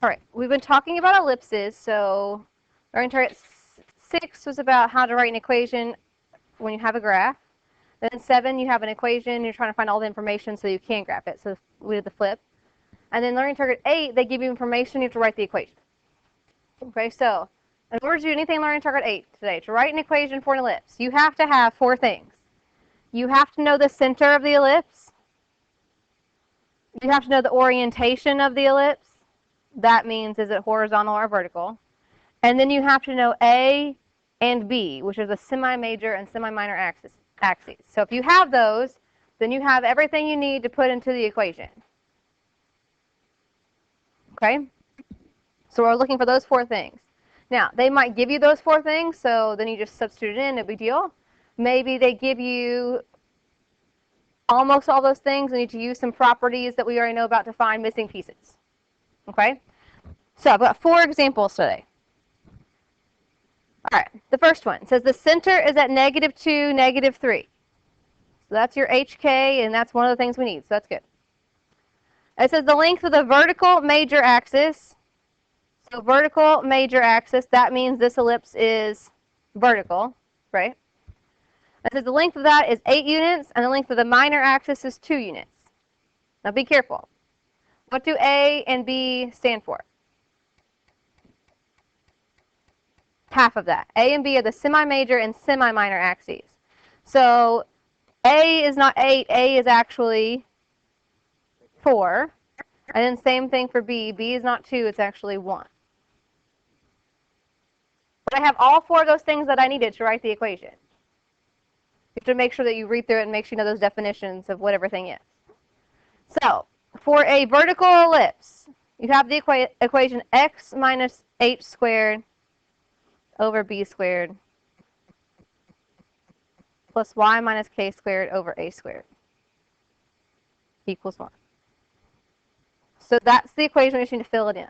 All right, we've been talking about ellipses, so learning target 6 was about how to write an equation when you have a graph. Then 7, you have an equation, you're trying to find all the information so you can graph it. So we did the flip. And then learning target 8, they give you information, you have to write the equation. Okay, so in order to do anything learning target 8 today, to write an equation for an ellipse, you have to have 4 things. You have to know the center of the ellipse. You have to know the orientation of the ellipse. That means, is it horizontal or vertical? And then you have to know A and B, which are the semi-major and semi-minor axes. So if you have those, then you have everything you need to put into the equation. Okay? So we're looking for those 4 things. Now, they might give you those 4 things, so then you just substitute it in, no big deal. Maybe they give you almost all those things, and you need to use some properties that we already know about to find missing pieces. Okay? So I've got 4 examples today. All right, the first one says the center is at -2, -3. So that's your HK, and that's one of the things we need, so that's good. It says the length of the vertical major axis. So vertical major axis, that means this ellipse is vertical, right? It says the length of that is 8 units, and the length of the minor axis is 2 units. Now be careful. What do A and B stand for? Half of that. A and B are the semi-major and semi-minor axes. So A is not 8, A is actually 4. And then same thing for B. B is not 2, it's actually 1. But I have all 4 of those things that I needed to write the equation. You have to make sure that you read through it and make sure you know those definitions of what everything is. So for a vertical ellipse, you have the equation x minus h squared over b squared plus y minus k squared over a squared equals 1. So that's the equation. We just need to fill it in.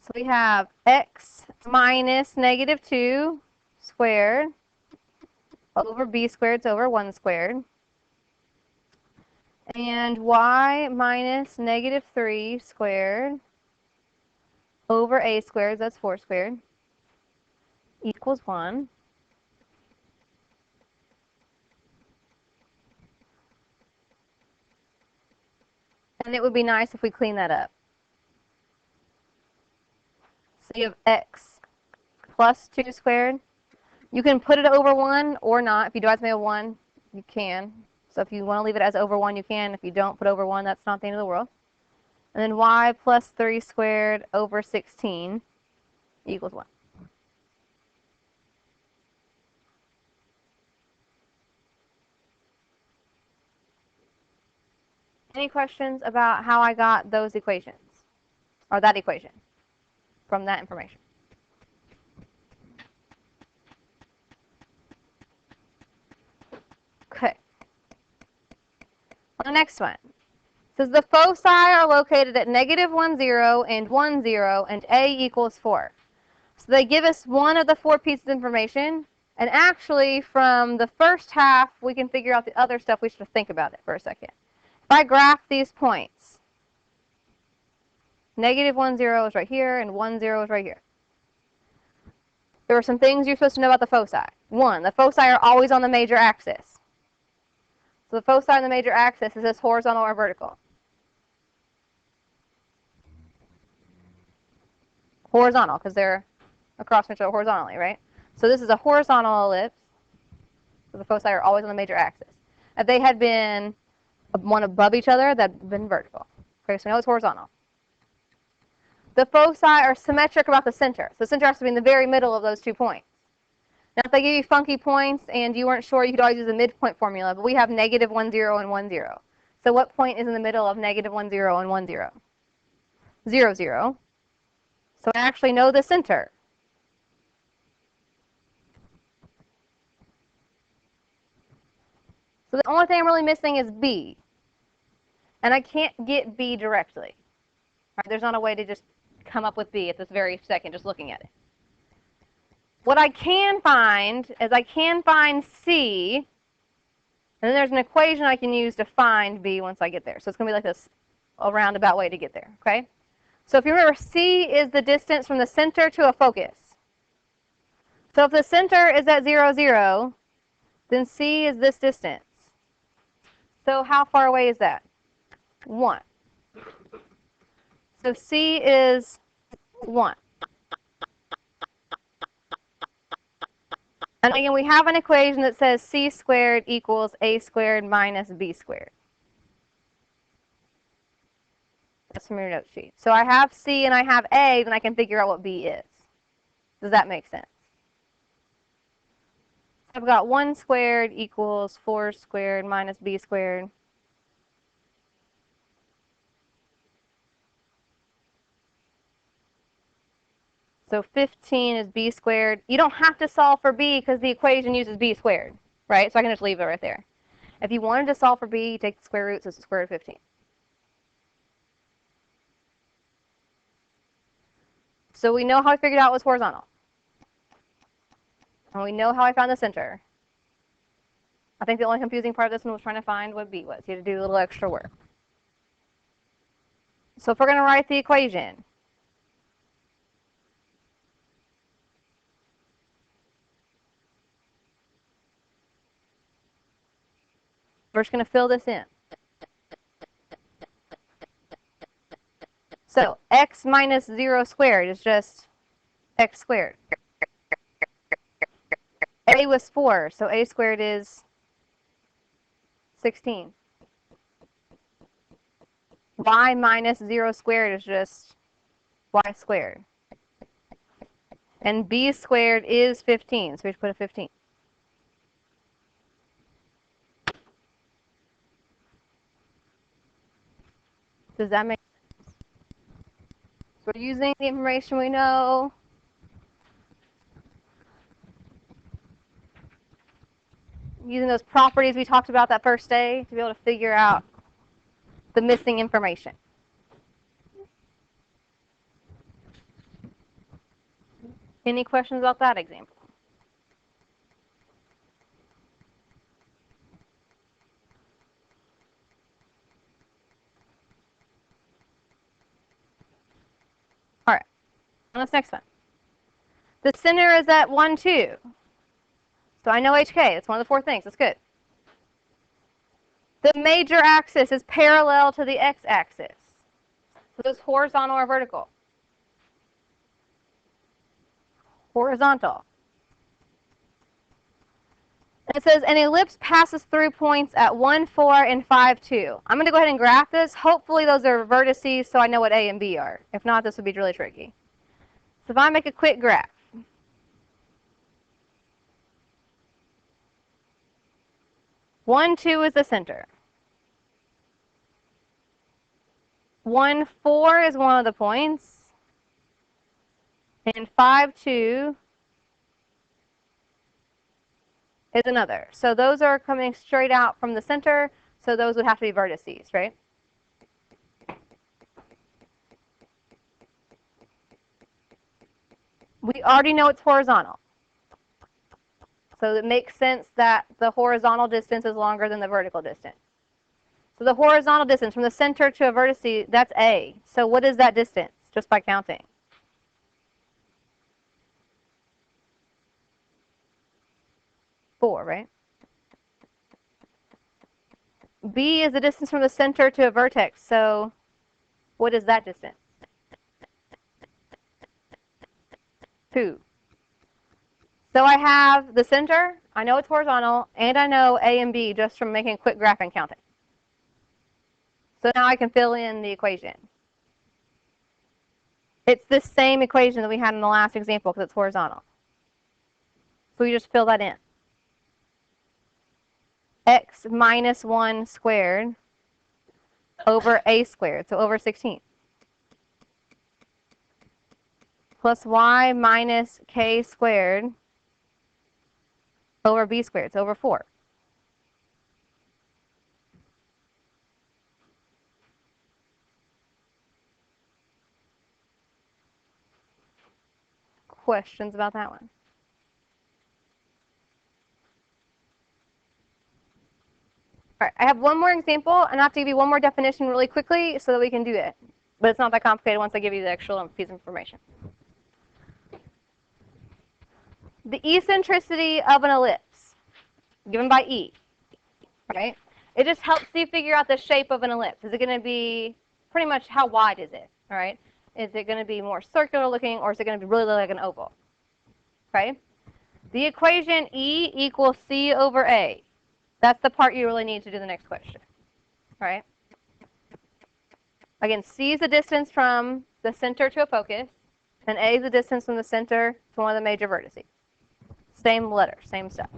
So we have x minus -2 squared over b squared over 1 squared. And y minus -3 squared over a squared, that's 4 squared, equals 1. And it would be nice if we clean that up. So you have x plus 2 squared. You can put it over 1 or not. If you divide something over 1, you can. So if you want to leave it as over 1, you can. If you don't put over 1, that's not the end of the world. And then y plus 3 squared over 16 equals 1. Any questions about how I got those equations, or that equation, from that information? Okay. On the next one, it says the foci are located at -1, 0, and 1, 0, and a equals 4. So they give us one of the 4 pieces of information, and actually from the first half, we can figure out the other stuff. We should think about it for a second. If I graph these points, -1, 0 is right here, and 1, 0 is right here. There are some things you're supposed to know about the foci. 1, the foci are always on the major axis. So the foci on the major axis, is this horizontal or vertical? Horizontal, because they're across from each other horizontally, right? So this is a horizontal ellipse. So the foci are always on the major axis. If they had been one above each other, that would have been vertical. Okay, so we know it's horizontal. The foci are symmetric about the center. So the center has to be in the very middle of those 2 points. Now, if they give you funky points and you weren't sure, you could always use the midpoint formula, but we have -1, 0, and 1, 0. So what point is in the middle of -1, 0, and 1, 0? 0, 0. So I actually know the center. So the only thing I'm really missing is B. And I can't get B directly. Right, there's not a way to just come up with B at this very second, just looking at it. What I can find is I can find C, and then there's an equation I can use to find B once I get there. So it's going to be like this a roundabout way to get there, okay? So if you remember, C is the distance from the center to a focus. So if the center is at 0, 0, then C is this distance. So how far away is that? 1. So C is 1. And again, we have an equation that says C squared equals A squared minus B squared. That's from your note sheet. So I have C and I have A, then I can figure out what B is. Does that make sense? I've got 1 squared equals 4 squared minus B squared. So 15 is B squared. You don't have to solve for B because the equation uses B squared, right? So I can just leave it right there. If you wanted to solve for B, you take the square root, so it's the square root of 15. So we know how I figured out it was horizontal. And we know how I found the center. I think the only confusing part of this one was trying to find what B was. You had to do a little extra work. So if we're going to write the equation, we're just going to fill this in. So x minus 0 squared is just x squared. A was 4, so a squared is 16. Y minus 0 squared is just y squared. And b squared is 15, so we just put a 15. Does that make sense? So we're using the information we know. Using those properties we talked about that first day to be able to figure out the missing information. Any questions about that example? All right, on this next one. The center is at 1, 2. So I know HK. It's one of the 4 things. That's good. The major axis is parallel to the x-axis. So this horizontal or vertical? Horizontal. It says an ellipse passes through points at 1, 4, and 5, 2. I'm going to go ahead and graph this. Hopefully those are vertices so I know what A and B are. If not, this would be really tricky. So if I make a quick graph. 1, 2 is the center. 1, 4 is one of the points. And 5, 2 is another. So those are coming straight out from the center. So those would have to be vertices, right? We already know it's horizontal. So it makes sense that the horizontal distance is longer than the vertical distance. So the horizontal distance from the center to a vertex, that's A. So what is that distance, just by counting? Four, right? B is the distance from the center to a vertex. So what is that distance? 2. So I have the center, I know it's horizontal, and I know A and B just from making a quick graph and counting. So now I can fill in the equation. It's the same equation that we had in the last example because it's horizontal. So we just fill that in. X minus 1 squared over A squared, so over 16. Plus Y minus K squared over B squared, so over 4. Questions about that one? All right, I have one more example, and I have to give you one more definition really quickly so that we can do it. But it's not that complicated once I give you the actual piece of information. The eccentricity of an ellipse, given by E, right? It just helps you figure out the shape of an ellipse. Is it going to be pretty much how wide is it, all right? Is it going to be more circular looking, or is it going to be really like an oval, okay? The equation E equals C over A. That's the part you really need to do the next question, right? Again, C is the distance from the center to a focus, and A is the distance from the center to one of the major vertices. Same letter, same stuff.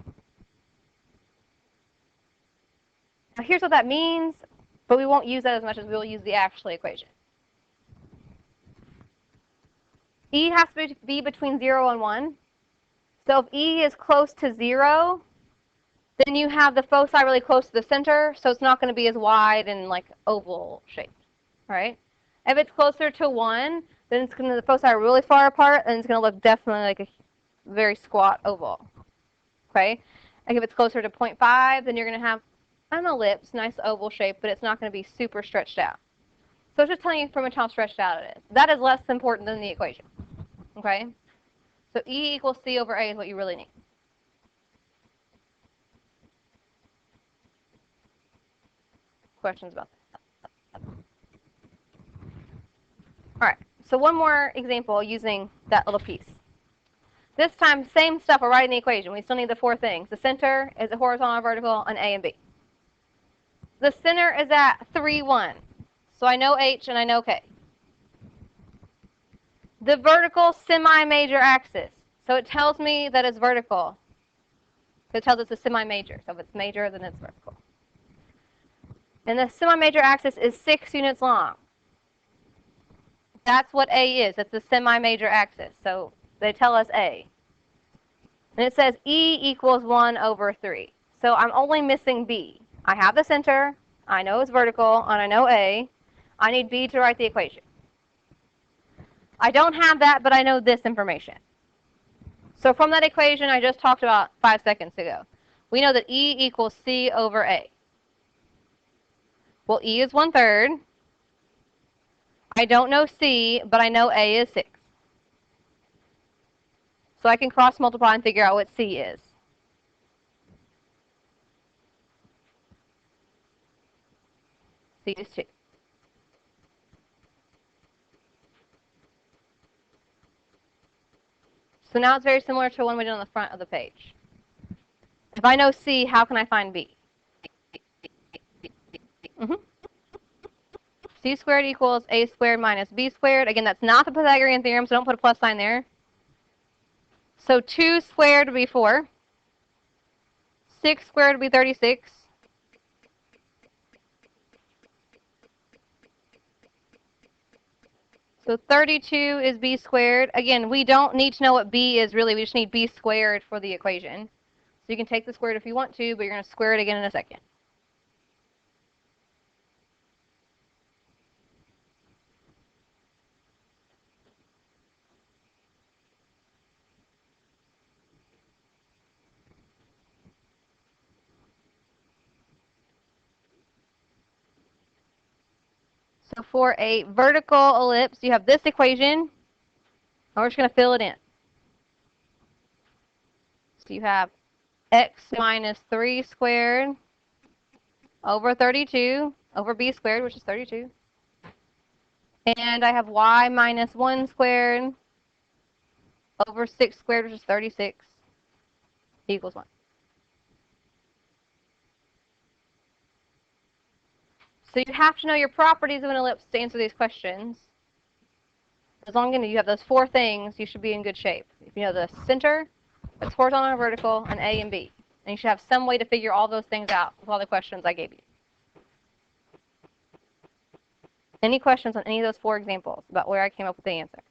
Now here's what that means, but we won't use that as much as we will use the actual equation. E has to be between 0 and 1. So if E is close to 0, then you have the foci really close to the center, so it's not going to be as wide and like oval shaped, right? If it's closer to 1, then it's going to, the foci are really far apart, and it's going to look definitely like a very squat oval, okay? Like if it's closer to 0.5, then you're going to have an ellipse, nice oval shape, but it's not going to be super stretched out. So it's just telling you pretty much how stretched out it is. That is less important than the equation, okay? So E equals C over A is what you really need. Questions about that? All right, so one more example using that little piece. This time, same stuff, we're writing the equation. We still need the 4 things. The center is a horizontal, vertical, and A and B. The center is at 3, 1. So I know H and I know K. The vertical semi-major axis. So it tells me that it's vertical. It tells us it's semi-major. So if it's major, then it's vertical. And the semi-major axis is 6 units long. That's what A is. It's the semi-major axis. So they tell us A. And it says E equals 1 over 3. So I'm only missing B. I have the center. I know it's vertical, and I know A. I need B to write the equation. I don't have that, but I know this information. So from that equation I just talked about 5 seconds ago, we know that E equals C over A. Well, E is 1/3. I don't know C, but I know A is 6. So I can cross multiply and figure out what C is. C is 2. So now it's very similar to one we did on the front of the page. If I know C, how can I find B? C squared equals A squared minus B squared. Again, that's not the Pythagorean theorem, so don't put a plus sign there. So 2 squared would be 4. 6 squared would be 36. So 32 is B squared. Again, we don't need to know what B is really. We just need B squared for the equation. So you can take the squared if you want to, but you're going to square it again in a second. So for a vertical ellipse, you have this equation, and we're just going to fill it in. So you have x minus 3 squared over 32 over b squared, which is 32. And I have y minus 1 squared over 6 squared, which is 36, equals 1. So you have to know your properties of an ellipse to answer these questions. As long as you have those 4 things, you should be in good shape. If you know the center, it's horizontal and vertical, and A and B. And you should have some way to figure all those things out with all the questions I gave you. Any questions on any of those 4 examples about where I came up with the answer?